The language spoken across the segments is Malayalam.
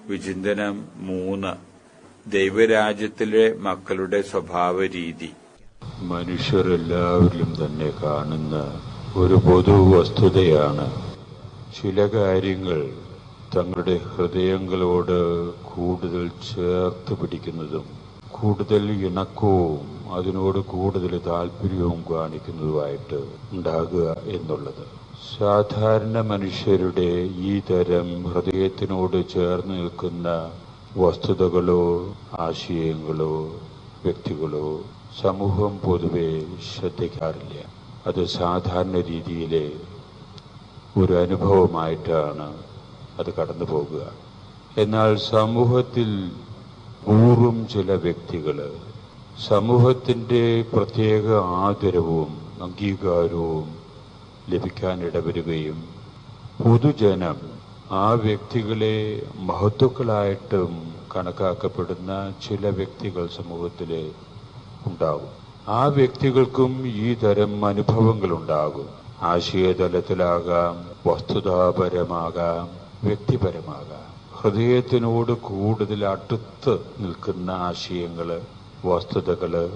വിചിന്തനം 3. ദൈവരാജ്യത്തിലെ മക്കളുടെ സ്വഭാവ രീതി. മനുഷ്യരെല്ലാവരിലും തന്നെ കാണുന്ന ഒരു പൊതു വസ്തുതയാണ് ചില കാര്യങ്ങൾ തങ്ങളുടെ ഹൃദയങ്ങളോട് കൂടുതൽ ചേർത്ത് പിടിക്കുന്നതും കൂടുതൽ ഇണക്കവും അതിനോട് കൂടുതൽ താല്പര്യവും കാണിക്കുന്നതുമായിട്ട് ഉണ്ടാകുക എന്നുള്ളത്. സാധാരണ മനുഷ്യരുടെ ഈ തരം ഹൃദയത്തിനോട് ചേർന്ന് നിൽക്കുന്ന വസ്തുതകളോ ആശയങ്ങളോ വ്യക്തികളോ സമൂഹം പൊതുവെ ശ്രദ്ധിക്കാറില്ല. അത് സാധാരണ രീതിയിലെ ഒരു അനുഭവമായിട്ടാണ് അത് കടന്നു പോകുക. എന്നാൽ സമൂഹത്തിൽ ഊറും ചില വ്യക്തികൾ സമൂഹത്തിൻ്റെ പ്രത്യേക ആദരവും അംഗീകാരവും ലഭിക്കാനിടവരുകയും പൊതുജനം ആ വ്യക്തികളെ മഹത്തുക്കളായിട്ടും കണക്കാക്കപ്പെടുന്ന ചില വ്യക്തികൾ സമൂഹത്തിൽ ഉണ്ടാകും. ആ വ്യക്തികൾക്കും ഈ തരം അനുഭവങ്ങളുണ്ടാകും. ആശയതലത്തിലാകാം, വസ്തുതാപരമാകാം, വ്യക്തിപരമാകാം. ഹൃദയത്തിനോട് കൂടുതൽ അടുത്ത് നിൽക്കുന്ന ആശയങ്ങള്, വസ്തുതകള്,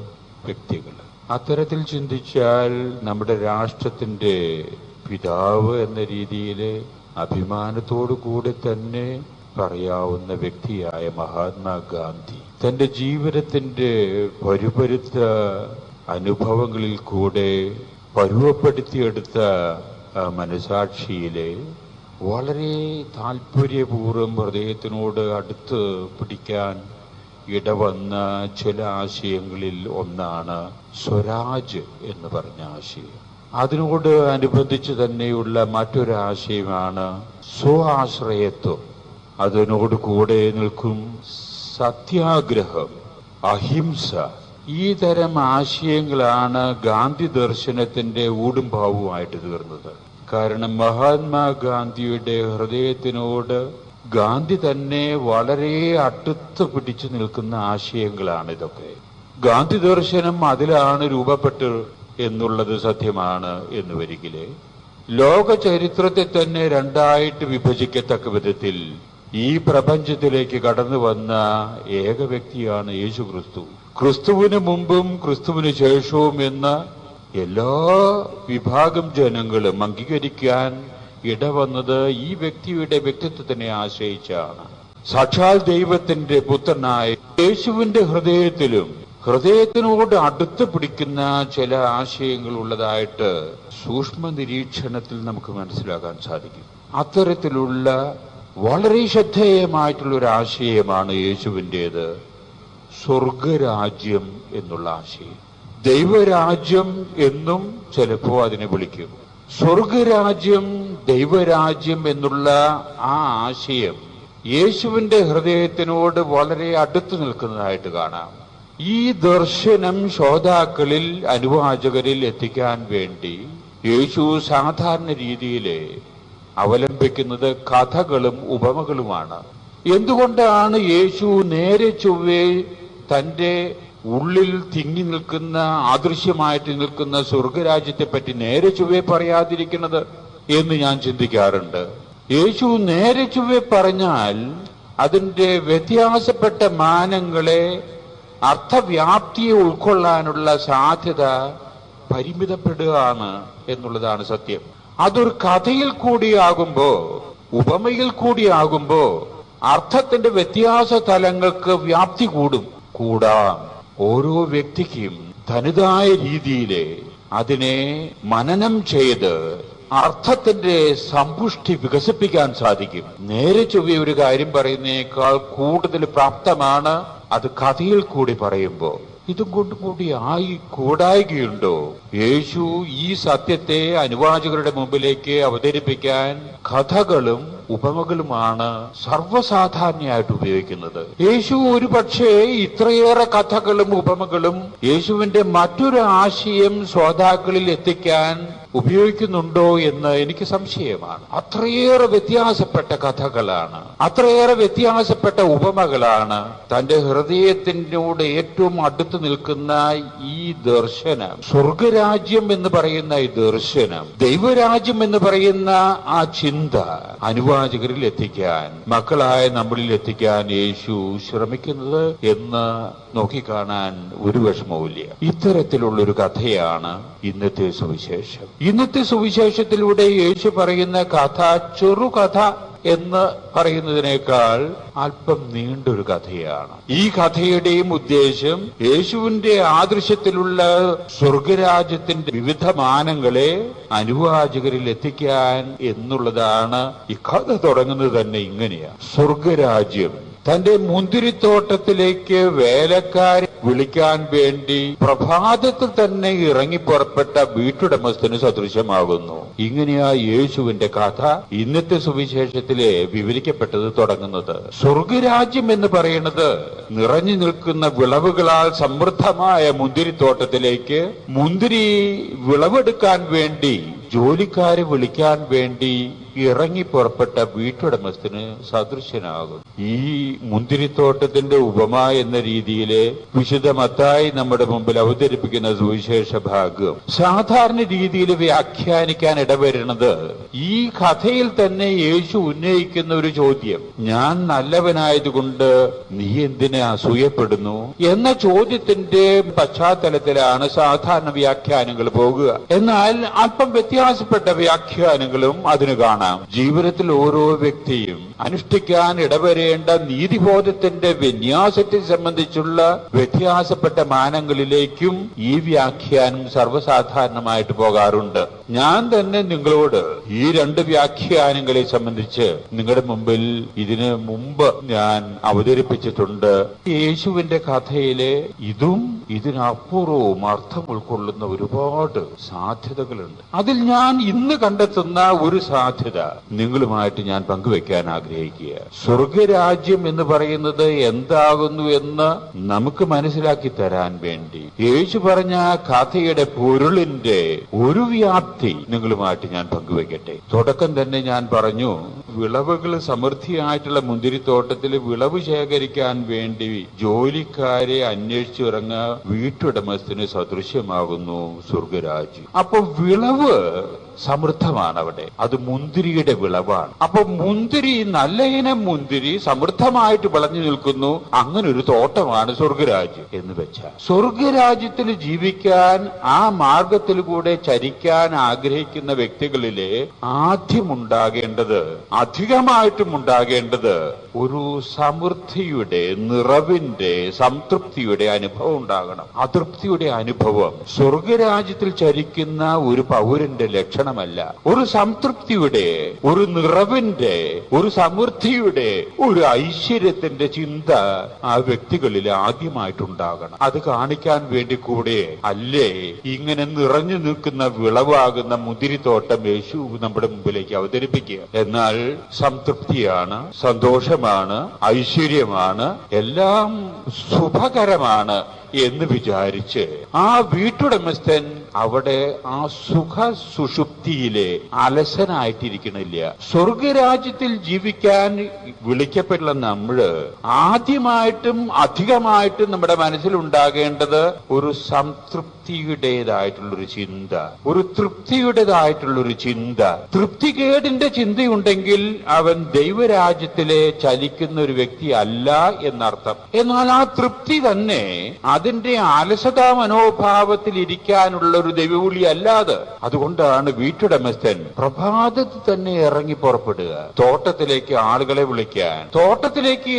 വ്യക്തികള്. അത്തരത്തിൽ ചിന്തിച്ചാൽ നമ്മുടെ രാഷ്ട്രത്തിന്റെ പിതാവ് എന്ന രീതിയിൽ അഭിമാനത്തോടു കൂടി തന്നെ പറയാവുന്ന വ്യക്തിയായ മഹാത്മാഗാന്ധി തന്റെ ജീവിതത്തിന്റെ പരുപരുത്ത അനുഭവങ്ങളിൽ കൂടെ പരുവപ്പെടുത്തിയെടുത്ത മനസാക്ഷിയിലെ വളരെ താല്പര്യപൂർവ്വം ഹൃദയത്തിനോട് അടുത്ത് പിടിക്കാൻ ഇടവന്ന ചില ആശയങ്ങളിൽ ഒന്നാണ് സ്വരാജ് എന്ന് പറഞ്ഞ ആശയം. അതിനോട് അനുബന്ധിച്ച് തന്നെയുള്ള മറ്റൊരാശയമാണ് സ്വാശ്രയത്വം. അതിനോട് കൂടെ നിൽക്കും സത്യാഗ്രഹം, അഹിംസ. ഈ തരം ആശയങ്ങളാണ് ഗാന്ധി ദർശനത്തിന്റെ ഊടുംപാവുമായിട്ട് തീർന്നത്. കാരണം മഹാത്മാഗാന്ധിയുടെ ഹൃദയത്തിനോട് ഗാന്ധി തന്നെ വളരെ അടുത്ത് പിടിച്ചു നിൽക്കുന്ന ആശയങ്ങളാണ് ഇതൊക്കെ. ഗാന്ധി ദർശനം അതിലാണ് രൂപപ്പെട്ടു എന്നുള്ളത് സത്യമാണ് എന്ന് വരികില് ലോക ചരിത്രത്തെ തന്നെ രണ്ടായിട്ട് വിഭജിക്കത്തക്ക വിധത്തിൽ ഈ പ്രപഞ്ചത്തിലേക്ക് കടന്നു വന്ന ഏക വ്യക്തിയാണ് യേശു ക്രിസ്തു. ക്രിസ്തുവിന് മുമ്പും ക്രിസ്തുവിന് ശേഷവും എന്ന എല്ലാ വിഭാഗം ജനങ്ങളും അംഗീകരിക്കാൻ ഇടവന്നത് ഈ വ്യക്തിയുടെ വ്യക്തിത്വത്തിനെ ആശ്രയിച്ചാണ്. സാക്ഷാൽ ദൈവത്തിന്റെ പുത്രനായ യേശുവിന്റെ ഹൃദയത്തിനോട് അടുത്ത് പിടിക്കുന്ന ചില ആശയങ്ങൾ ഉള്ളതായിട്ട് സൂക്ഷ്മ നിരീക്ഷണത്തിൽ നമുക്ക് മനസ്സിലാക്കാൻ സാധിക്കും. അത്തരത്തിലുള്ള വളരെ ശ്രദ്ധേയമായിട്ടുള്ള ഒരു ആശയമാണ് യേശുവിൻ്റേത്, സ്വർഗരാജ്യം എന്നുള്ള ആശയം. ദൈവരാജ്യം എന്നും ചിലപ്പോൾ അതിനെ വിളിക്കും. സ്വർഗരാജ്യം, ദൈവരാജ്യം എന്നുള്ള ആ ആശയം യേശുവിന്റെ ഹൃദയത്തിനോട് വളരെ അടുത്ത് നിൽക്കുന്നതായിട്ട് കാണാം. ഈ ദർശനം ശ്രോതാക്കളിൽ, അനുവാചകരിൽ എത്തിക്കാൻ വേണ്ടി യേശു സാധാരണ രീതിയിൽ അവലംബിക്കുന്നത് കഥകളും ഉപമകളുമാണ്. എന്തുകൊണ്ടാണ് യേശു നേരെ ചൊവ്വേ തന്റെ ഉള്ളിൽ തിങ്ങി നിൽക്കുന്ന, അദൃശ്യമായിട്ട് നിൽക്കുന്ന സ്വർഗരാജ്യത്തെ പറ്റി നേരെ ചൊവ്വേ പറയാതിരിക്കുന്നത് എന്ന് ഞാൻ ചിന്തിക്കാറുണ്ട്. യേശു നേരെ ചൊവ്വേ പറഞ്ഞാൽ അതിന്റെ വ്യത്യാസപ്പെട്ട മാനങ്ങളെ, അർത്ഥവ്യാപ്തിയെ ഉൾക്കൊള്ളാനുള്ള സാധ്യത പരിമിതപ്പെടുകയാണ് എന്നുള്ളതാണ് സത്യം. അതൊരു കഥയിൽ കൂടിയാകുമ്പോ, ഉപമയിൽ കൂടിയാകുമ്പോ അർത്ഥത്തിന്റെ വ്യത്യാസ തലങ്ങൾക്ക് വ്യാപ്തി കൂടാം. ഓരോ വ്യക്തിക്കും തനതായ രീതിയിലെ അതിനെ മനനം ചെയ്ത് അർത്ഥത്തിന്റെ സമ്പുഷ്ടി വികസിപ്പിക്കാൻ സാധിക്കും. നേരെ ചൊവ്വേ ഒരു കാര്യം പറയുന്നതിനേക്കാൾ കൂടുതൽ പ്രാപ്തമാണ് അത് കഥയിൽ കൂടി പറയുമ്പോ. ഇതും കൂടി കൂടായികയുണ്ടോ? യേശു ഈ സത്യത്തെ അനുവാചകരുടെ മുമ്പിലേക്ക് അവതരിപ്പിക്കാൻ കഥകളും ഉപമകളുമാണ് സർവ്വസാധാരണയായിട്ട് ഉപയോഗിക്കുന്നത്. യേശു ഒരു പക്ഷേ ഇത്രയേറെ കഥകളും ഉപമകളും യേശുവിന്റെ മറ്റൊരു ആശയം ശ്രോതാക്കളിൽ എത്തിക്കാൻ ഉപയോഗിക്കുന്നുണ്ടോ എന്ന് എനിക്ക് സംശയമാണ്. അത്രയേറെ വ്യത്യാസപ്പെട്ട കഥകളാണ്, അത്രയേറെ വ്യത്യാസപ്പെട്ട ഉപമകളാണ് തന്റെ ഹൃദയത്തിനോട് ഏറ്റവും അടുത്ത് നിൽക്കുന്ന ഈ ദർശനം, സ്വർഗരാജ്യം എന്ന് പറയുന്ന ഈ ദർശനം, ദൈവരാജ്യം എന്ന് പറയുന്ന ആ ചിന്ത അനുവാചകരിൽ എത്തിക്കാൻ, മക്കളായ നമ്മളിൽ എത്തിക്കാൻ യേശു ശ്രമിക്കുന്നത് എന്ന് നോക്കിക്കാണാൻ ഒരു വിഷമവുമില്ല. ഇത്തരത്തിലുള്ളൊരു കഥയാണ് ഇന്നത്തെ സുവിശേഷം. ഇന്നത്തെ സുവിശേഷത്തിലൂടെ യേശു പറയുന്ന കഥ ചെറുകഥ എന്ന് പറയുന്നതിനേക്കാൾ അല്പം നീണ്ടൊരു കഥയാണ്. ഈ കഥയുടെയും ഉദ്ദേശം യേശുവിന്റെ ആദർശത്തിലുള്ള സ്വർഗരാജ്യത്തിന്റെ വിവിധ മാനങ്ങളെ അനുവാചകരിൽ എത്തിക്കാൻ എന്നുള്ളതാണ്. ഈ കഥ തുടങ്ങുന്നത് തന്നെ ഇങ്ങനെയാണ്. സ്വർഗരാജ്യം തന്റെ മുന്തിരിത്തോട്ടത്തിലേക്ക് വേലക്കാരെ വിളിക്കാൻ വേണ്ടി പ്രഭാതത്തിൽ തന്നെ ഇറങ്ങിപ്പുറപ്പെട്ട വീട്ടുടമസ്ഥന് സദൃശമാകുന്നു. ഇങ്ങനെയാ യേശുവിന്റെ കഥ ഇന്നത്തെ സുവിശേഷത്തിലെ വിവരിക്കപ്പെട്ടത് തുടങ്ങുന്നത്. സ്വർഗരാജ്യം എന്ന് പറയുന്നത് നിറഞ്ഞു നിൽക്കുന്ന വിളവുകളാൽ സമൃദ്ധമായ മുന്തിരിത്തോട്ടത്തിലേക്ക് മുന്തിരി വിളവെടുക്കാൻ വേണ്ടി ജോലിക്കാരെ വിളിക്കാൻ വേണ്ടി ഇറങ്ങി പുറപ്പെട്ട വീട്ടുടമസ്ഥന് സദൃശനാകും. ഈ മുന്തിരിത്തോട്ടത്തിന്റെ ഉപമ എന്ന രീതിയിലെ വിശുദ്ധ മത്തായി നമ്മുടെ മുമ്പിൽ അവതരിപ്പിക്കുന്ന സുവിശേഷ ഭാഗം സാധാരണ രീതിയിൽ വ്യാഖ്യാനിക്കാൻ ഇടവരുന്നത് ഈ കഥയിൽ തന്നെ യേശു ഉന്നയിക്കുന്ന ഒരു ചോദ്യം, ഞാൻ നല്ലവനായതുകൊണ്ട് നീ എന്തിനെ അസൂയപ്പെടുന്നു എന്ന ചോദ്യത്തിന്റെ പശ്ചാത്തലത്തിലാണ് സാധാരണ വ്യാഖ്യാനങ്ങൾ പോകുക. എന്നാൽ അല്പം വ്യത്യാസപ്പെട്ട വ്യാഖ്യാനങ്ങളും അതിന് കാണാം. ജീവിതത്തിൽ ഓരോ വ്യക്തിയും അനുഷ്ഠിക്കാൻ ഇടവരേണ്ട നീതിബോധത്തിന്റെ വിന്യാസത്തെ സംബന്ധിച്ചുള്ള വ്യത്യാസപ്പെട്ട മാനങ്ങളിലേക്കും ഈ വ്യാഖ്യാനം സർവ്വസാധാരണമായിട്ട് പോകാറുണ്ട്. ഞാൻ തന്നെ നിങ്ങളോട് ഈ രണ്ട് വ്യാഖ്യാനങ്ങളെ സംബന്ധിച്ച് നിങ്ങളുടെ മുമ്പിൽ ഇതിനു മുമ്പ് ഞാൻ അവതരിപ്പിച്ചിട്ടുണ്ട്. യേശുവിന്റെ കഥയിലെ ഇതും ഇതിനപ്പുറവും അർത്ഥം ഉൾക്കൊള്ളുന്ന ഒരുപാട് സാധ്യതകളുണ്ട്. അതിൽ ഞാൻ ഇന്ന് കണ്ടെത്തുന്ന ഒരു സാധ്യത നിങ്ങളുമായിട്ട് ഞാൻ പങ്കുവെക്കാൻ ആഗ്രഹിക്കുക. സ്വർഗരാജ്യം എന്ന് പറയുന്നത് എന്താകുന്നു എന്ന് നമുക്ക് മനസ്സിലാക്കി തരാൻ വേണ്ടി യേശു പറഞ്ഞ കഥയുടെ പൊരുളിന്റെ ഒരു വ്യാപ്തി നിങ്ങളുമായിട്ട് ഞാൻ പങ്കുവെക്കട്ടെ. തുടക്കം തന്നെ ഞാൻ പറഞ്ഞു, വിളവുകൾ സമൃദ്ധിയായിട്ടുള്ള മുന്തിരിത്തോട്ടത്തിൽ വിളവ് ശേഖരിക്കാൻ വേണ്ടി ജോലിക്കാരെ അന്വേഷിച്ചിറങ്ങ വീട്ടുടമസ്ഥന് സദൃശ്യമാകുന്നു സ്വർഗരാജ്യം. അപ്പൊ വിളവ് സമൃദ്ധമാണ് അവിടെ, അത് മുന്തിരിയുടെ വിളവാണ്. അപ്പൊ മുന്തിരി, നല്ല ഇനം മുന്തിരി സമൃദ്ധമായിട്ട് വിളഞ്ഞു നിൽക്കുന്നു. അങ്ങനെ ഒരു തോട്ടമാണ് സ്വർഗരാജ്യം എന്ന് വെച്ചാൽ, സ്വർഗരാജ്യത്തിൽ ജീവിക്കാൻ ആ മാർഗത്തിൽ കൂടെ ചരിക്കാൻ ആഗ്രഹിക്കുന്ന വ്യക്തികളിലെ ആദ്യം ഉണ്ടാകേണ്ടത്, അധികമായിട്ടും ഉണ്ടാകേണ്ടത് ഒരു സമൃദ്ധിയുടെ, നിറവിന്റെ, സംതൃപ്തിയുടെ അനുഭവം ഉണ്ടാകണം. അതൃപ്തിയുടെ അനുഭവം സ്വർഗരാജ്യത്തിൽ ചരിക്കുന്ന ഒരു പൗരന്റെ ലക്ഷണമല്ല. ഒരു സംതൃപ്തിയുടെ, ഒരു നിറവിന്റെ, ഒരു സമൃദ്ധിയുടെ, ഒരു ഐശ്വര്യത്തിന്റെ ചിന്ത ആ വ്യക്തികളിൽ ആദ്യമായിട്ടുണ്ടാകണം. അത് കാണിക്കാൻ വേണ്ടി കൂടെ അല്ലേ ഇങ്ങനെ നിറഞ്ഞു നിൽക്കുന്ന വിളവാകുന്ന മുന്തിരിത്തോട്ടം യേശു നമ്മുടെ മുമ്പിലേക്ക് അവതരിപ്പിക്കുക. എന്നാൽ സംതൃപ്തിയാണ്, സന്തോഷമാണ്, ഐശ്വര്യമാണ്, എല്ലാം ശുഭകരമാണ് എന്ന് വിചാരിച്ച് ആ വീട്ടുടമസ്ഥൻ അവിടെ ആ സുഖ സുഷുപ്തിയിലെ അലസനായിട്ടിരിക്കണില്ല. സ്വർഗരാജ്യത്തിൽ ജീവിക്കാൻ വിളിക്കപ്പെട്ടുള്ള നമ്മള് ആദ്യമായിട്ടും അധികമായിട്ടും നമ്മുടെ മനസ്സിലുണ്ടാകേണ്ടത് ഒരു സംതൃപ്തിയുടേതായിട്ടുള്ളൊരു ചിന്ത, ഒരു തൃപ്തിയുടേതായിട്ടുള്ളൊരു ചിന്ത. തൃപ്തികേടിന്റെ ചിന്തയുണ്ടെങ്കിൽ അവൻ ദൈവരാജ്യത്തിലെ ചലിക്കുന്ന ഒരു വ്യക്തി അല്ല എന്നർത്ഥം. എന്നാൽ ആ തൃപ്തി തന്നെ അതിന്റെ അലസതാ മനോഭാവത്തിൽ ഇരിക്കാനുള്ള ഒരു ദൈവവിളി അല്ലാതെ. അതുകൊണ്ടാണ് വീട്ടുടമസ്ഥൻ പ്രഭാതത്തിൽ തന്നെ ഇറങ്ങി പുറപ്പെടുക, തോട്ടത്തിലേക്ക് ആളുകളെ വിളിക്കാൻ. തോട്ടത്തിലേക്ക്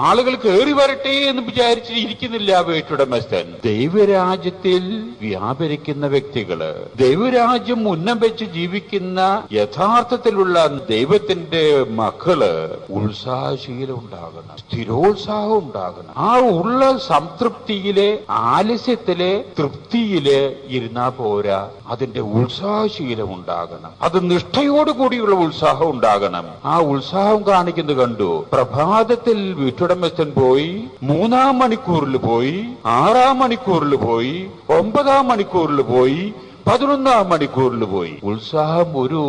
ആളുകൾ കയറി വരട്ടെ എന്ന് വിചാരിച്ച് ഇരിക്കുന്നില്ല വീട്ടുടമസ്ഥൻ. ദൈവരാജ്യത്തിൽ വ്യാപരിക്കുന്ന വ്യക്തികള്, ദൈവരാജ്യം ഉന്നം വെച്ച് ജീവിക്കുന്ന യഥാർത്ഥത്തിലുള്ള ദൈവത്തിന്റെ മക്കള് ഉത്സാഹശീലം ഉണ്ടാകണം, സ്ഥിരോത്സാഹം ഉണ്ടാകണം. ആ ഉള്ള സംതൃപ്തിയിലെ, ആലസ്യത്തിലെ, തൃപ്തിയിലെ ഇരുന്നാ പോരാ, അതിന്റെ ഉത്സാഹശീലം ഉണ്ടാകണം. അത് നിഷ്ഠയോടുകൂടിയുള്ള ഉത്സാഹം ഉണ്ടാകണം. ആ ഉത്സാഹം കാണിക്കുന്നത് കണ്ടു. പ്രഭാതത്തിൽ വീട്ടുടമസ്ഥൻ പോയി, 3-ാം മണിക്കൂറിൽ പോയി, 6-ാം മണിക്കൂറിൽ പോയി, 9-ാം മണിക്കൂറിൽ പോയി, 11-ാം മണിക്കൂറിൽ പോയി. ഉത്സാഹം ഒരു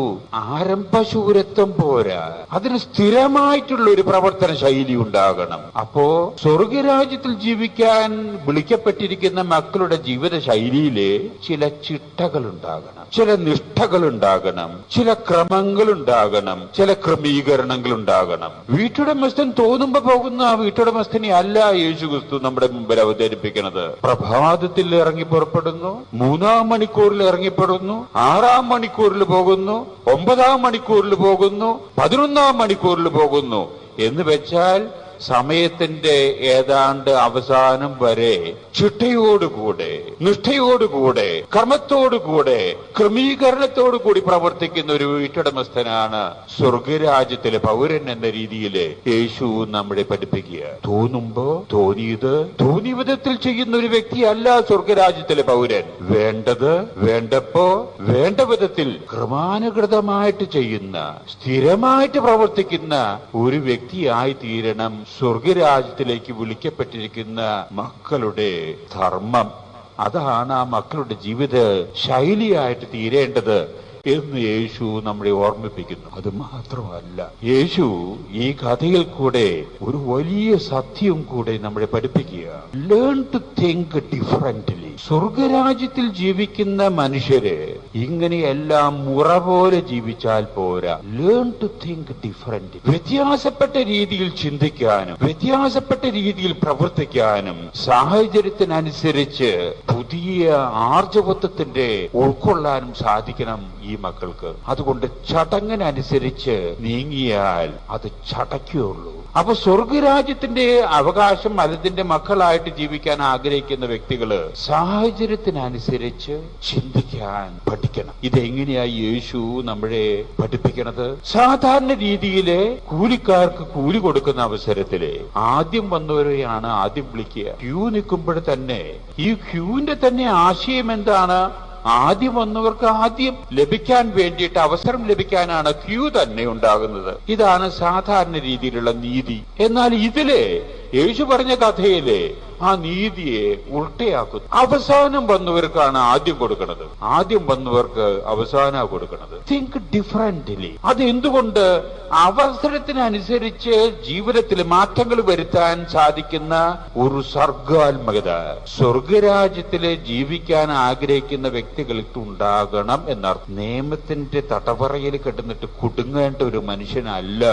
ആരംഭശൂരത്വം പോരാ, അതിന് സ്ഥിരമായിട്ടുള്ള ഒരു പ്രവർത്തന ശൈലി ഉണ്ടാകണം. അപ്പോ സ്വർഗരാജ്യത്തിൽ ജീവിക്കാൻ വിളിക്കപ്പെട്ടിരിക്കുന്ന മക്കളുടെ ജീവിത ശൈലിയിലെ ചില ചിട്ടകൾ ഉണ്ടാകണം, ചില നിഷ്ഠകൾ ഉണ്ടാകണം, ചില ക്രമങ്ങൾ ഉണ്ടാകണം, ചില ക്രമീകരണങ്ങൾ ഉണ്ടാകണം. വീട്ടുടമസ്ഥൻ തോന്നുമ്പോ പോകുന്ന ആ വീട്ടുടമസ്ഥനെ അല്ല യേശുക്രിസ്തു നമ്മുടെ മുമ്പിൽ അവതരിപ്പിക്കുന്നത്. പ്രഭാതത്തിൽ ഇറങ്ങി പുറപ്പെടുന്നു, 3-ാം മണിക്കൂറിൽ ഇറങ്ങിപ്പെടുന്നു, 6-ാം മണിക്കൂറിൽ പോകുന്നു, 9-ാം മണിക്കൂറിൽ പോകുന്നു, 11-ാം മണിക്കൂറിൽ പോകുന്നു എന്ന് വെച്ചാൽ സമയത്തിന്റെ ഏതാണ്ട് അവസാനം വരെ ചിട്ടയോടുകൂടെ, നിഷ്ഠയോടുകൂടെ, കർമ്മത്തോടുകൂടെ, ക്രമീകരണത്തോടുകൂടി പ്രവർത്തിക്കുന്ന ഒരു വീട്ടുടമസ്ഥനാണ് സ്വർഗരാജ്യത്തിലെ പൗരൻ എന്ന രീതിയിൽ യേശു നമ്മളെ പഠിപ്പിക്കുക. തോന്നുമ്പോ തോന്നിയ വിധത്തിൽ ചെയ്യുന്ന ഒരു വ്യക്തിയല്ല സ്വർഗരാജ്യത്തിലെ പൗരൻ. വേണ്ടത് വേണ്ടപ്പോ വേണ്ട വിധത്തിൽ ക്രമാനുഗതമായിട്ട് ചെയ്യുന്ന, സ്ഥിരമായിട്ട് പ്രവർത്തിക്കുന്ന ഒരു വ്യക്തിയായി തീരണം സ്വർഗരാജ്യത്തിലേക്ക് വിളിക്കപ്പെട്ടിരിക്കുന്ന മക്കളുടെ ധർമ്മം. അതാണ് ആ മക്കളുടെ ജീവിത ശൈലിയായിട്ട് തീരേണ്ടത് എന്ന് യേശു നമ്മളെ ഓർമ്മിപ്പിക്കുന്നു. അത് മാത്രമല്ല, യേശു ഈ കഥയിൽ കൂടെ ഒരു വലിയ സത്യം കൂടെ നമ്മളെ പഠിപ്പിക്കുക. Learn to think differently. സ്വർഗരാജ്യത്തിൽ ജീവിക്കുന്ന മനുഷ്യര് ഇങ്ങനെയെല്ലാം മുറ പോലെ ജീവിച്ചാൽ പോരാ. Learn to think different. വ്യത്യാസപ്പെട്ട രീതിയിൽ ചിന്തിക്കാനും വ്യത്യാസപ്പെട്ട രീതിയിൽ പ്രവർത്തിക്കാനും സാഹചര്യത്തിനനുസരിച്ച് പുതിയ ആർജവത്വത്തിന്റെ ഉൾക്കൊള്ളാനും സാധിക്കണം ഈ മക്കൾക്ക്. അതുകൊണ്ട് ചടങ്ങിനനുസരിച്ച് നീങ്ങിയാൽ അത് ചടയ്ക്കുള്ളൂ. അപ്പൊ സ്വർഗരാജ്യത്തിന്റെ അവകാശം അതിന്റെ മക്കളായിട്ട് ജീവിക്കാൻ ആഗ്രഹിക്കുന്ന വ്യക്തികള് സാഹചര്യത്തിനനുസരിച്ച് ചിന്തിക്കാൻ പഠിക്കണം. ഇതെങ്ങനെയായി യേശു നമ്മളെ പഠിപ്പിക്കണത്? സാധാരണ രീതിയിലെ കൂലിക്കാർക്ക് കൂലി കൊടുക്കുന്ന അവസരത്തില് ആദ്യം വന്നവരെയാണ് ആദ്യം വിളിക്കുക. ക്യൂ നിൽക്കുമ്പോൾ തന്നെ ഈ ക്യൂവിന്റെ തന്നെ ആശയം എന്താണ്? ആദ്യം വന്നവർക്ക് ആദ്യം ലഭിക്കാൻ വേണ്ടിയിട്ട് അവസരം ലഭിക്കാനാണ് ക്യൂ തന്നെ ഉണ്ടാകുന്നത്. ഇതാണ് സാധാരണ രീതിയിലുള്ള നീതി. എന്നാൽ ഇതിലെ യേശു പറഞ്ഞ കഥയിലെ ആ നീതിയെ ഉൾട്ടയാക്കുന്നു. അവസാനം വന്നവർക്കാണ് ആദ്യം കൊടുക്കുന്നത്, ആദ്യം വന്നവർക്ക് അവസാനം കൊടുക്കുന്നത്. Think differently. അത് എന്തുകൊണ്ട്? അവസരത്തിനനുസരിച്ച് ജീവിതത്തിൽ മാറ്റങ്ങൾ വരുത്താൻ സാധിക്കുന്ന ഒരു സർഗാത്മകത സ്വർഗരാജ്യത്തില് ജീവിക്കാൻ ആഗ്രഹിക്കുന്ന വ്യക്തികൾക്ക് ഉണ്ടാകണം എന്നർത്ഥം. നിയമത്തിന്റെ തടവറയിൽ കിടന്നിട്ട് കുടുങ്ങേണ്ട ഒരു മനുഷ്യനല്ല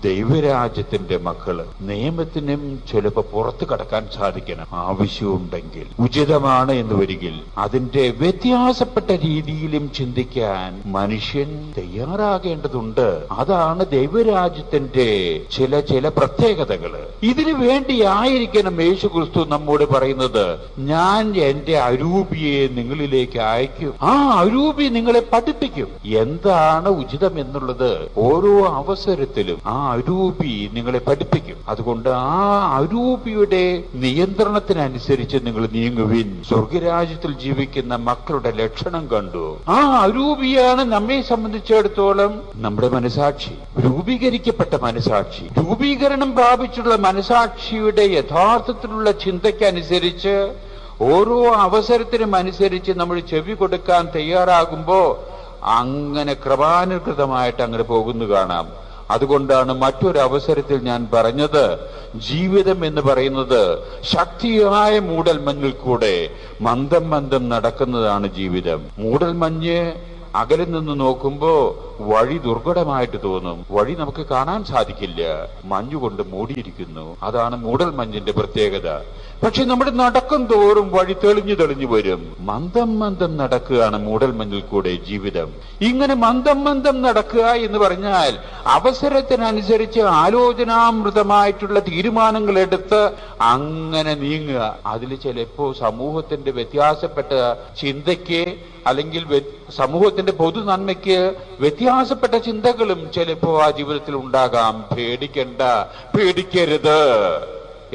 ദൈവരാജ്യത്തിന്റെ മക്കള്. നിയമത്തിനും ചിലപ്പോ പുറത്തു കടക്കാൻ സാധിക്കണം. ആവശ്യമുണ്ടെങ്കിൽ, ഉചിതമാണ് എന്ന് വരികിൽ അതിന്റെ വ്യത്യാസപ്പെട്ട രീതിയിലും ചിന്തിക്കാൻ മനുഷ്യൻ തയ്യാറാകേണ്ടതുണ്ട്. അതാണ് ദൈവരാജ്യത്തിന്റെ ചില പ്രത്യേകതകള്. ഇതിനു വേണ്ടിയായിരിക്കണം യേശുക്രിസ്തു നമ്മോട് പറയുന്നത്, ഞാൻ എന്റെ അരൂപിയെ നിങ്ങളിലേക്ക് അയക്കും, ആ അരൂപി നിങ്ങളെ പഠിപ്പിക്കും എന്താണ് ഉചിതം എന്നുള്ളത്. ഓരോ അവസരത്തിലും ആ അരൂപി നിങ്ങളെ പഠിപ്പിക്കും. അതുകൊണ്ട് ആ അരൂപിയുടെ നിയന്ത്രണത്തിനനുസരിച്ച് നിങ്ങൾ നീങ്ങുവിൻ. സ്വർഗരാജ്യത്തിൽ ജീവിക്കുന്ന മക്കളുടെ ലക്ഷണം കണ്ടു. ആ അരൂപിയാണ് നമ്മെ സംബന്ധിച്ചിടത്തോളം നമ്മുടെ മനസാക്ഷി, രൂപീകരിക്കപ്പെട്ട മനസാക്ഷി. രൂപീകരണം പ്രാപിച്ചുള്ള മനസാക്ഷിയുടെ യഥാർത്ഥത്തിലുള്ള ചിന്തയ്ക്കനുസരിച്ച് ഓരോ അവസരത്തിനും അനുസരിച്ച് നമ്മൾ ചെവി കൊടുക്കാൻ തയ്യാറാകുമ്പോ അങ്ങനെ ക്രമാനുഗതമായിട്ട് അങ്ങനെ പോകുന്നു കാണാം. അതുകൊണ്ടാണ് മറ്റൊരു അവസരത്തിൽ ഞാൻ പറഞ്ഞത്, ജീവിതം എന്ന് പറയുന്നത് ശക്തിയായ മൂടൽമഞ്ഞിൽ കൂടെ മന്ദം മന്ദം നടക്കുന്നതാണ് ജീവിതം. മൂടൽമഞ്ഞ് അകലിൽ നിന്ന് നോക്കുമ്പോ വഴി ദുർഘടമായിട്ട് തോന്നും, വഴി നമുക്ക് കാണാൻ സാധിക്കില്ല, മഞ്ഞുകൊണ്ട് മൂടിയിരിക്കുന്നു. അതാണ് മൂടൽമഞ്ഞിന്റെ പ്രത്യേകത. പക്ഷെ നമ്മുടെ നടക്കും തോറും വഴി തെളിഞ്ഞു തെളിഞ്ഞു വരും. മന്ദം മന്ദം നടക്കുകയാണ് മൂടൽമഞ്ഞിൽ കൂടെ ജീവിതം. ഇങ്ങനെ മന്ദം മന്ദം നടക്കുക എന്ന് പറഞ്ഞാൽ അവസരത്തിനനുസരിച്ച് ആലോചനാമൃതമായിട്ടുള്ള തീരുമാനങ്ങൾ എടുത്ത് അങ്ങനെ നീങ്ങുക. അതിൽ ചിലപ്പോ സമൂഹത്തിന്റെ വ്യത്യാസപ്പെട്ട ചിന്തയ്ക്ക് അല്ലെങ്കിൽ സമൂഹത്തിന്റെ പൊതു നന്മയ്ക്ക് വ്യത്യാസപ്പെട്ട ചിന്തകളും ചിലപ്പോ ആ ജീവിതത്തിൽ ഉണ്ടാകാം. പേടിക്കരുത്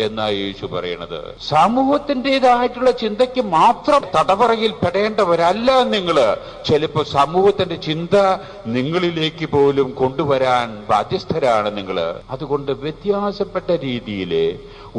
എന്നാ യേശു പറയണത്. സമൂഹത്തിൻ്റെതായിട്ടുള്ള ചിന്തയ്ക്ക് മാത്രം തടവറയിൽ പെടേണ്ടവരല്ല നിങ്ങള്. ചിലപ്പോ സമൂഹത്തിന്റെ ചിന്ത നിങ്ങളിലേക്ക് പോലും കൊണ്ടുവരാൻ ബാധ്യസ്ഥരാണ് നിങ്ങള്. അതുകൊണ്ട് വ്യത്യാസപ്പെട്ട രീതിയില്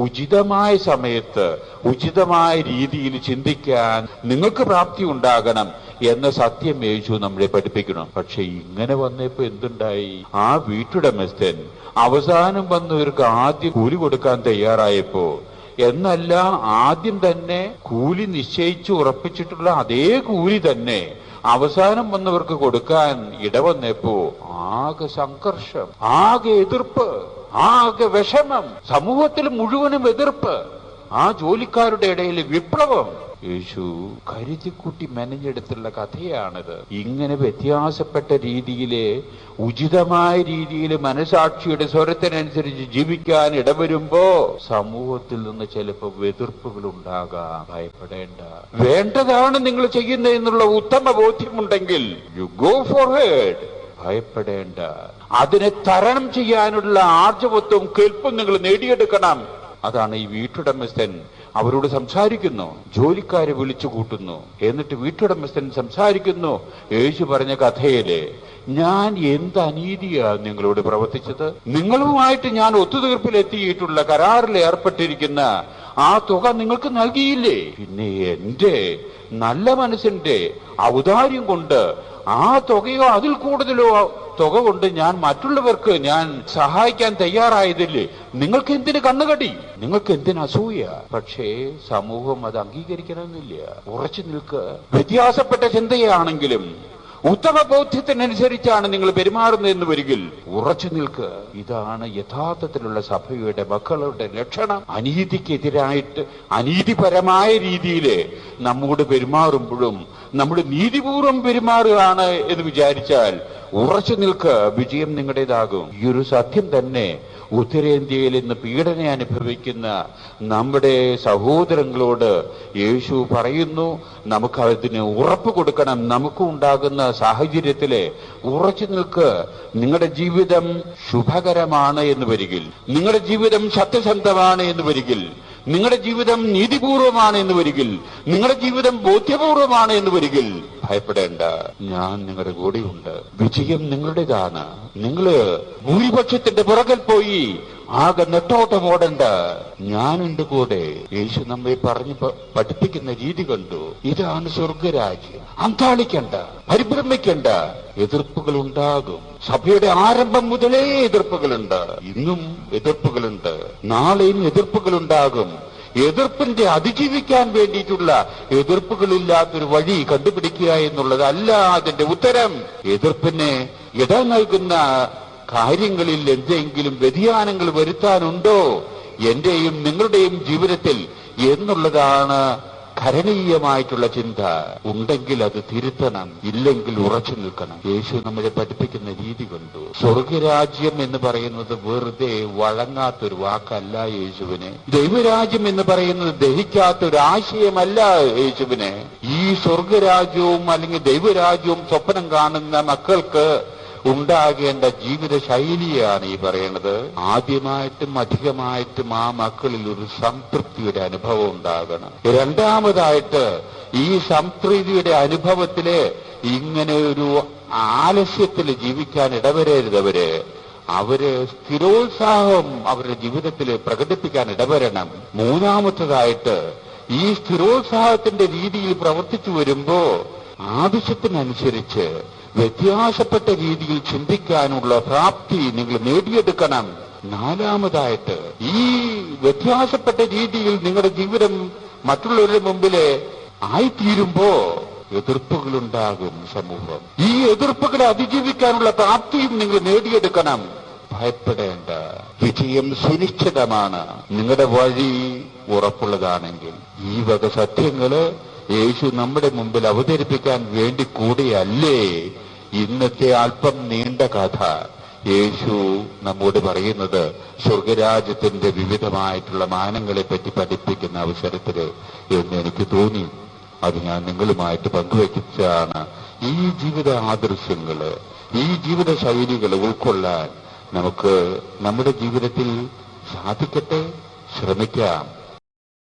ഉചിതമായ സമയത്ത് ഉചിതമായ രീതിയിൽ ചിന്തിക്കാൻ നിങ്ങൾക്ക് പ്രാപ്തി ഉണ്ടാകണം. എന്ന സത്യം യേശു നമ്മളെ പഠിപ്പിക്കണം. പക്ഷെ ഇങ്ങനെ വന്നപ്പോ എന്തുണ്ടായി? ആ വീട്ടുടമസ്ഥൻ അവസാനം വന്നവർക്ക് ആദ്യം കൂലി കൊടുക്കാൻ തയ്യാറായപ്പോ, എന്നല്ല ആദ്യം തന്നെ കൂലി നിശ്ചയിച്ചു ഉറപ്പിച്ചിട്ടുള്ള അതേ കൂലി തന്നെ അവസാനം വന്നവർക്ക് കൊടുക്കാൻ ഇടവന്നപ്പോ ആകെ സംഘർഷം, ആകെ എതിർപ്പ്, ആകെ വിഷമം, സമൂഹത്തിൽ മുഴുവനും എതിർപ്പ്, ആ ജോലിക്കാരുടെ ഇടയിൽ വിപ്ലവം. യേശു കരുതിക്കൂട്ടി മെനഞ്ഞെടുത്തുള്ള കഥയാണിത്. ഇങ്ങനെ വ്യത്യാസപ്പെട്ട രീതിയില്, ഉചിതമായ രീതിയിൽ മനസാക്ഷിയുടെ സ്വരത്തിനനുസരിച്ച് ജീവിക്കാൻ ഇടവരുമ്പോ സമൂഹത്തിൽ നിന്ന് ചിലപ്പോൾ എതിർപ്പുകൾ ഉണ്ടാകാം. ഭയപ്പെടേണ്ട. വേണ്ടതാണ് നിങ്ങൾ ചെയ്യുന്നതെന്നുള്ള ഉത്തമ ബോധ്യമുണ്ടെങ്കിൽ യു ഗോ ഫോർവേഡ്. ഭയപ്പെടേണ്ട. അതിനെ തരണം ചെയ്യാനുള്ള ആർജവത്വവും കേൾപ്പും നിങ്ങൾ നേടിയെടുക്കണം. അതാണ് ഈ വീട്ടുടമസ്ഥൻ അവരോട് സംസാരിക്കുന്നു. ജോലിക്കാരെ വിളിച്ചു കൂട്ടുന്നു. എന്നിട്ട് വീട്ടുടമസ്ഥൻ സംസാരിക്കുന്നു. യേശു പറഞ്ഞ കഥയില്, ഞാൻ എന്ത് അനീതിയാ നിങ്ങളോട് പ്രവർത്തിച്ചത്? നിങ്ങളുമായിട്ട് ഞാൻ ഒത്തുതീർപ്പിലെത്തിയിട്ടുള്ള, കരാറിൽ ഏർപ്പെട്ടിരിക്കുന്ന ആ തുക നിങ്ങൾക്ക് നൽകിയില്ലേ? പിന്നെ എന്റെ നല്ല മനസ്സിന്റെ ഔദാര്യം കൊണ്ട് ആ തുകയോ അതിൽ കൂടുതലോ തുക കൊണ്ട് ഞാൻ മറ്റുള്ളവർക്ക് ഞാൻ സഹായിക്കാൻ തയ്യാറായതില്ലേ? നിങ്ങൾക്ക് എന്തിന് കണ്ണുകടി? നിങ്ങൾക്ക് എന്തിന് അസൂയ? പക്ഷേ സമൂഹം അത് അംഗീകരിക്കണമെന്നില്ല. ഉറച്ചു നിൽക്കുക. വ്യത്യാസപ്പെട്ട ചിന്തയാണെങ്കിലും ഉത്തമ ബോധ്യത്തിനനുസരിച്ചാണ് നിങ്ങൾ പെരുമാറുന്നതെന്ന് വരികിൽ ഉറച്ചു നിൽക്കുക. ഇതാണ് യഥാർത്ഥത്തിലുള്ള സഭയുടെ മക്കളുടെ ലക്ഷണം. അനീതിക്കെതിരായിട്ട് അനീതിപരമായ രീതിയിൽ നമ്മോട് പെരുമാറുമ്പോഴും നമ്മൾ നീതിപൂർവം പെരുമാറുകയാണ് എന്ന് വിചാരിച്ചാൽ ഉറച്ചു നിൽക്കുക. വിജയം നിങ്ങളുടേതാകും. ഈ ഒരു സത്യം തന്നെ ഉത്തരേന്ത്യയിൽ ഇന്ന് പീഡന അനുഭവിക്കുന്ന നമ്മുടെ സഹോദരങ്ങളോട് യേശു പറയുന്നു. നമുക്ക് അതിന് ഉറപ്പ് കൊടുക്കണം. നമുക്ക് ഉണ്ടാകുന്ന സാഹചര്യത്തില് ഉറച്ചു നിൽക്ക്. നിങ്ങളുടെ ജീവിതം ശുഭകരമാണ് എന്ന് വരികിൽ, നിങ്ങളുടെ ജീവിതം സത്യസന്ധമാണ് എന്ന് വരികിൽ, നിങ്ങളുടെ ജീവിതം നീതിപൂർവമാണ് എന്ന് വരികിൽ, നിങ്ങളുടെ ജീവിതം ബോധ്യപൂർവമാണ് എന്ന് വരികിൽ ഭയപ്പെടേണ്ട. ഞാൻ നിങ്ങളുടെ കൂടെയുണ്ട്. വിജയം നിങ്ങളുടേതാണ്. നിങ്ങള് ഭൂരിപക്ഷത്തിന്റെ പുറകിൽ പോയി ആകെ നെട്ടോട്ടം ഓടണ്ട. ഞാനുണ്ട് കൂടെ. യേശു നമ്മെ പറഞ്ഞ് പഠിപ്പിക്കുന്ന രീതി കണ്ടു. ഇതാണ് സ്വർഗരാജ്യം. അന്താളിക്കണ്ട, പരിഭ്രമിക്കണ്ട. എതിർപ്പുകൾ ഉണ്ടാകും. സഭയുടെ ആരംഭം മുതലേ എതിർപ്പുകളുണ്ട്. ഇന്നും എതിർപ്പുകളുണ്ട്. നാളെയും എതിർപ്പുകളുണ്ടാകും. എതിർപ്പിന്റെ അതിജീവിക്കാൻ വേണ്ടിയിട്ടുള്ള എതിർപ്പുകളില്ലാത്തൊരു വഴി കണ്ടുപിടിക്കുക എന്നുള്ളതല്ല അതിന്റെ ഉത്തരം. എതിർപ്പിന് ഇട നൽകുന്ന കാര്യങ്ങളിൽ എന്തെങ്കിലും വ്യതിയാനങ്ങൾ വരുത്താനുണ്ടോ എന്റെയും നിങ്ങളുടെയും ജീവിതത്തിൽ എന്നുള്ളതാണ് കരണീയമായിട്ടുള്ള ചിന്ത. ഉണ്ടെങ്കിൽ അത് തിരുത്തണം, ഇല്ലെങ്കിൽ ഉറച്ചു നിൽക്കണം. യേശു നമ്മളെ പഠിപ്പിക്കുന്ന രീതി കണ്ടു. സ്വർഗരാജ്യം എന്ന് പറയുന്നത് വെറുതെ വഴങ്ങാത്തൊരു വാക്കല്ല യേശുവിന്. ദൈവരാജ്യം എന്ന് പറയുന്നത് ദഹിക്കാത്തൊരു ആശയമല്ല യേശുവിന്. ഈ സ്വർഗരാജ്യവും അല്ലെങ്കിൽ ദൈവരാജ്യവും സ്വപ്നം കാണുന്ന മക്കൾക്ക് ഉണ്ടാകേണ്ട ജീവിത ശൈലിയാണ് ഈ പറയുന്നത്. ആദ്യമായിട്ടും അധികമായിട്ടും ആ മക്കളിൽ ഒരു സംതൃപ്തിയുടെ അനുഭവം ഉണ്ടാകണം. രണ്ടാമതായിട്ട് ഈ സംതൃപ്തിയുടെ അനുഭവത്തില് ഇങ്ങനെ ഒരു ആലസ്യത്തിൽ ജീവിക്കാൻ ഇടവരരുതവര്. അവര് സ്ഥിരോത്സാഹം അവരുടെ ജീവിതത്തിൽ പ്രകടിപ്പിക്കാൻ ഇടവരണം. മൂന്നാമത്തതായിട്ട് ഈ സ്ഥിരോത്സാഹത്തിന്റെ രീതിയിൽ പ്രവർത്തിച്ചു വരുമ്പോ ആവശ്യത്തിനനുസരിച്ച് വ്യത്യാസപ്പെട്ട രീതിയിൽ ചിന്തിക്കാനുള്ള പ്രാപ്തി നിങ്ങൾ നേടിയെടുക്കണം. നാലാമതായിട്ട് ഈ വ്യത്യാസപ്പെട്ട രീതിയിൽ നിങ്ങളുടെ ജീവിതം മറ്റുള്ളവരുടെ മുമ്പില് ആയിത്തീരുമ്പോ എതിർപ്പുകളുണ്ടാകും സമൂഹം. ഈ എതിർപ്പുകളെ അതിജീവിക്കാനുള്ള പ്രാപ്തിയും നിങ്ങൾ നേടിയെടുക്കണം. ഭയപ്പെടേണ്ട. വിജയം സുനിശ്ചിതമാണ്. നിങ്ങളുടെ വഴി ഉറപ്പുള്ളതാണെങ്കിൽ. ഈ വക സത്യങ്ങള് യേശു നമ്മുടെ മുമ്പിൽ അവതരിപ്പിക്കാൻ വേണ്ടി കൂടിയല്ലേ ഇന്നത്തെ അല്പം നീണ്ട കഥ യേശു നമ്മോട് പറയുന്നത്. സ്വർഗരാജ്യത്തിന്റെ വിവിധമായിട്ടുള്ള മാനങ്ങളെ പറ്റി പഠിപ്പിക്കുന്ന അവസരത്തില് എന്ന് എനിക്ക് തോന്നി. അത് ഞാൻ നിങ്ങളുമായിട്ട് പങ്കുവയ്ക്കുകയാണ്. ഈ ജീവിത ആദർശങ്ങള്, ഈ ജീവിത ശൈലികൾ ഉൾക്കൊള്ളാൻ നമുക്ക് നമ്മുടെ ജീവിതത്തിൽ സാധിക്കട്ടെ. ശ്രമിക്കാം.